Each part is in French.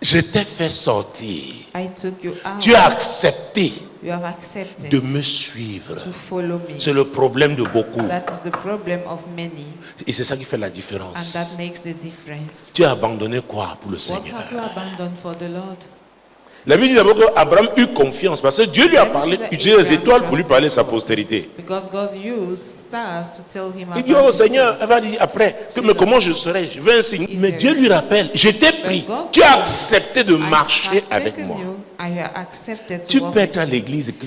Je t'ai fait sortir. I took you out. Tu as accepté You have accepted de me suivre. to follow me. C'est le problème de beaucoup. That is the problem of many, Et c'est ça qui fait la and différence. that makes the difference. Tu as abandonné quoi pour le What Seigneur? have you abandoned for the Lord? La Bible dit d'abord qu'Abraham eut confiance parce que Dieu lui a parlé, utilisé les étoiles pour lui parler de sa postérité. Because God used stars to tell him Il dit, about oh his Seigneur, seed. elle va dire après, mais comment je serai? Je veux un signe. Mais Dieu lui rappelle, je t'ai pris. Tu as accepté de I marcher have avec taken moi. you, I have accepted to Tu walk peux with être à you. l'église et que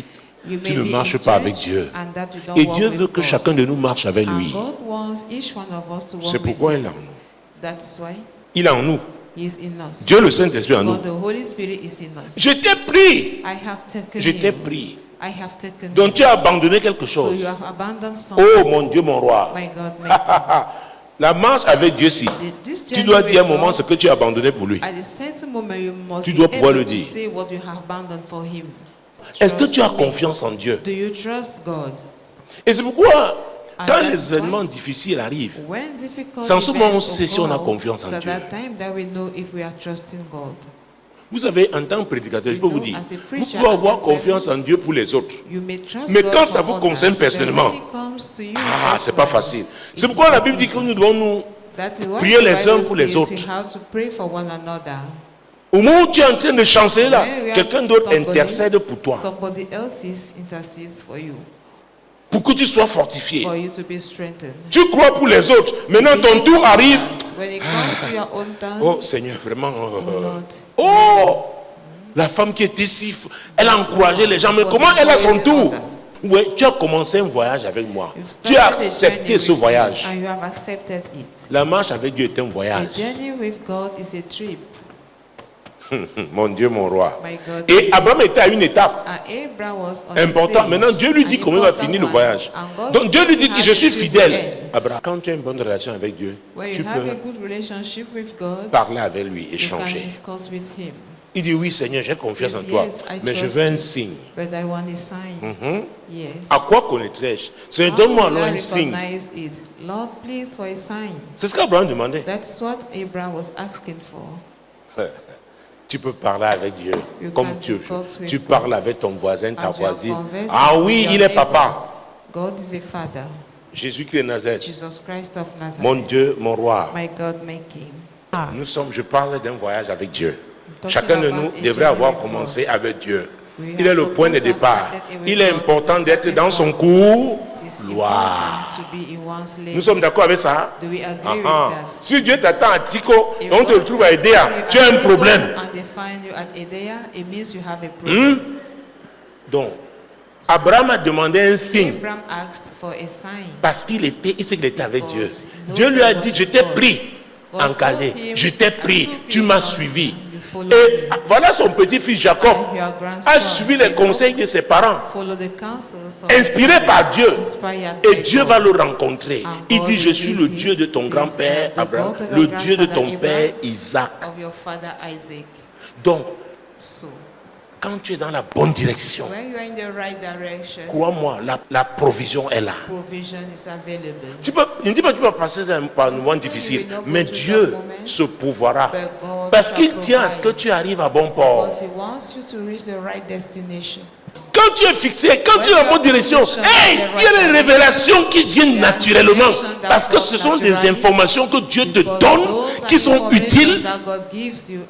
You tu may ne be marches in pas avec church Dieu. and that you don't Et walk Dieu with veut que God. chacun de nous marche avec And lui. God wants each one of us to walk C'est with pourquoi him. il est en nous. That is why Il est en nous. he is in us. Dieu le Saint-Esprit en nous. God, the Holy Spirit is in us. Je t'ai pris. I have taken Je t'ai you. pris. I have taken Donc you. tu as abandonné quelque So chose. you have abandoned something. Oh mon Dieu, mon roi. My God, my God. La marche avec Dieu, si. This Tu journey dois with dire un moment God, ce que tu as abandonné pour lui. at a certain moment you must Tu be dois pouvoir able le to dire. say what you have abandoned for him. Est-ce que tu as Trust me. confiance en Dieu? Do you trust God? Et c'est pourquoi, And quand that's les événements why difficiles arrivent, When difficult c'est en ce moment où on events sait si on a occur, confiance en it's at Dieu. that time that we know if we are trusting God. vous savez, en tant que prédicateur, je peux vous dire, As a vous preacher, pouvez I avoir can tell confiance en Dieu pour les autres. You may trust Mais God quand for ça vous others, concerne but personnellement, when it comes to you c'est pas personally, facile. C'est it's pourquoi la not Bible dit que easy. nous devons nous, That is why prier the les uns Bible pour les says autres. we have to pray for one another. au moment où tu es en train de chancer là, When we are quelqu'un d'autre somebody- intercède pour toi, Somebody else intercedes for you, pour que tu sois fortifié. for you to be strengthened. Tu crois pour les autres, maintenant ton Believe tour in arrive. others. When it comes to your own turn, Oh Seigneur, vraiment. oh Lord, Oh, la femme qui était si... Elle a encouragé les gens, mais comment elle a son tour? Oui, tu as commencé un voyage avec moi. you've Tu as started a accepté journey ce with me, voyage. and you have accepted it. La marche avec Dieu est un A voyage. journey with God is a trip. Mon Dieu, mon roi. My God. Et Abraham était à une étape And Abraham was on a importante. stage, Maintenant, Dieu lui dit an comment il va important finir le one. voyage. And God Donc Dieu lui dit will que je have suis it to the fidèle. end. Abraham, quand tu as une bonne relation avec Dieu, When tu you have a peux good relationship with God, parler avec lui, you can échanger. discuss with him. Il dit oui Seigneur, j'ai confiance en Says, toi, yes, I mais je trust veux un you. signe. But I want a sign. Yes. À quoi connaîtrais-je? Seigneur, How donne-moi will alors I un signe. recognize it? Lord, please for a sign. C'est ce qu'Abraham demandait. That's what Abraham was asking for. Tu peux parler avec Dieu You comme can tu veux. discuss with Tu God. parles avec ton voisin, ta As you are voisine. conversing Ah with oui, your il est neighbor. papa. God is a father. Jésus-Christ de Nazareth. Jesus Christ of Nazareth. Mon Dieu, mon roi. My God, my King. Je parle d'un voyage avec Dieu. talking Chacun de about nous a devrait journey avoir with commencé avec Dieu. We Il est are le point de supposed to have départ. started with Il est God. important It's d'être starting dans son point. cours. It is Gloire. important to be in one's lane. Nous sommes d'accord avec ça? Do we agree with Ah, ah. that? Si Dieu t'attend à Tico et If on te God trouve à says Edea, you tu as are un single problème. And they find you at Edea, it means you have a problem. Donc, Abraham a demandé un signe Abraham asked for a sign. parce qu'il sait qu'il était avec Dieu. Because Dieu lui a God dit, was je t'ai God. pris God en Calais. told him, Je t'ai I pris. took Tu you m'as on, suivi. you followed Et me. voilà son petit-fils Jacob And your grandson, a suivi les Jacob, conseils de ses parents. follow the counsels of Inspiré his par Dieu. inspired Et by Dieu God. va le rencontrer. And Il God dit, je will suis le visit Dieu de ton him, grand-père says, the Abraham, God of le your Dieu de ton grandfather père Abraham, Isaac. of your father Isaac. Donc, So, quand tu es dans la bonne direction, when you are in the right direction, crois-moi, la provision est là. provision is available. Je ne dis pas que tu vas passer par un moment difficile, mais Dieu se pourvoira. Parce qu'il tient à ce que tu arrives à bon port. Because he wants you to reach the right destination. Quand tu es fixé, quand tu es dans la bonne direction, hey, il y a des révélations qui viennent naturellement. Parce que ce sont des informations que Dieu te donne qui sont utiles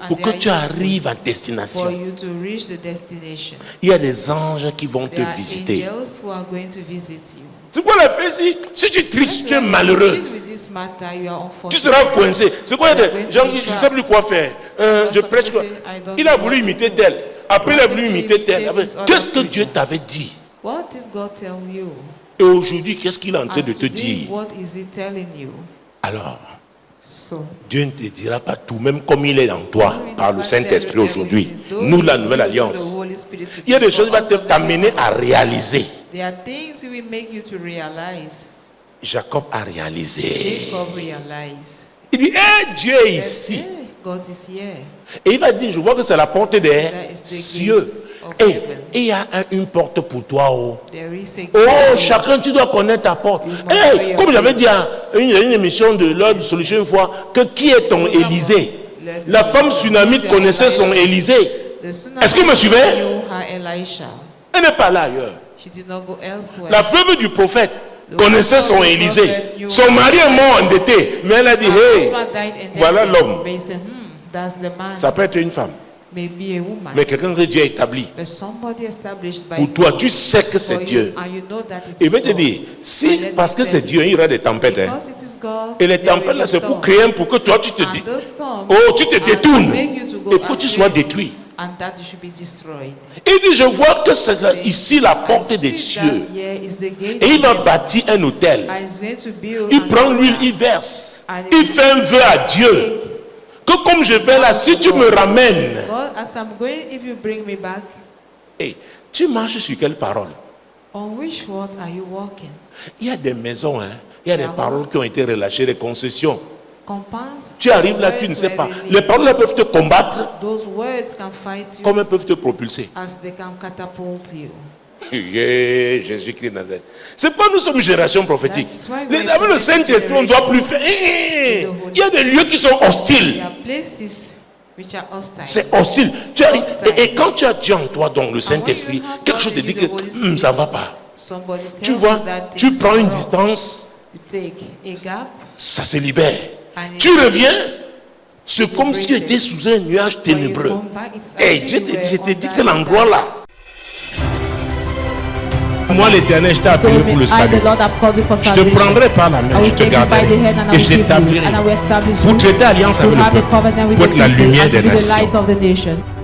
pour que tu arrives à for destination. you to reach the destination. Il y a des anges qui vont te There are visiter. angels who are going to visit you. C'est quoi la fait si tu triches, tu es malheureux. With this matter, you are Tu unfortunate. seras coincé. C'est quoi des gens qui ne savent plus quoi faire. Je prêche quoi. Il a voulu imiter tel. Après, il a voulu imiter tel. Qu'est-ce que Dieu t'avait dit? What is God telling you? Et aujourd'hui, qu'est-ce qu'il est en train And de te today, dire? what is he telling you? Alors, So, Dieu ne te dira pas tout, même comme il est en toi, par le Saint-Esprit aujourd'hui. Nous, la nouvelle alliance. Il y a des choses qui vont t'amener à réaliser. There are things he will make you to realize. Jacob a réalisé. Jacob realized. Il dit, hey, Dieu est ici. Hey, God is here. Et il va dire, je vois que c'est la porte des That is the cieux. gate of Et heaven. il y a une porte pour toi. Oh, There is a oh gate. chacun, tu dois connaître ta porte. You must Hey, know your comme j'avais gate. dit à une émission de l'Ordre de Solution une fois, que qui est ton Élysée? La femme tsunamite connaissait son Élysée. Est-ce que vous me suivez? Elle n'est pas là ailleurs. She did not go elsewhere. La veuve du prophète connaissait son Élysée. Son mari est mort endetté. Mais elle a dit, hey, voilà l'homme. That's the man. Ça peut être une femme. Maybe a woman. Mais quelqu'un que Dieu a établi. But somebody established by Pour toi, tu sais que c'est Dieu. And you know that it Et is va te God. dire, si parce que c'est Dieu, il y aura des tempêtes. Hein. Because it is God, Et les there will tempêtes là, be c'est pour storms. créer pour que toi tu te And dis, those storms oh, tu te are to détournes make you to go et que tu sois astray, détruit. and that you should be destroyed. Il dit, je vois que c'est ici la porte I des see cieux. that here is the gate Et il va of heaven. bâtir un hôtel. And he's going to build Il an prend l'huile, altar. il verse. And Il fait un vœu à Dieu. Que comme je vais là, si tu me ramènes, God, as I'm going, if you bring me back, hey, tu marches sur quelle parole? on which word are you walking? Il y a des maisons, hein. Il y a des paroles qui ont été relâchées, des concessions. Compounds. Tu arrives là, tu ne sais pas. Les paroles là peuvent te combattre Those words can fight you comme elles peuvent te propulser. as they can catapult you. Yeah, Jésus-Christ Nazareth. C'est pas nous sommes une génération prophétique. That's why we're Avec le Saint-Esprit, on ne doit plus faire. Il y a des lieux qui sont hostiles. There are places which are hostile. C'est hostile. Et quand tu as Dieu en toi, donc le Saint-Esprit, quelque chose te dit que ça ne va pas. Somebody tells Tu vois, you that tu things prends are une wrong. distance, You take a gap. ça se libère. And Tu reviens, c'est comme si tu étais sous un nuage when you ténébreux. come back, it's as Et if je you were t'ai dit under que a l'endroit dark. là. Moi, l'Éternel, je t'ai appelé Told me, pour le I, salut. the Lord, have called you for Je te salvation. prendrai par la I main, will je te take you by garderai the hand and I et will je keep you t'établirai and I will establish pour you traiter alliance to avec le have a peuple, covenant with pour the être la people lumière and to des be the nations. light of the nation.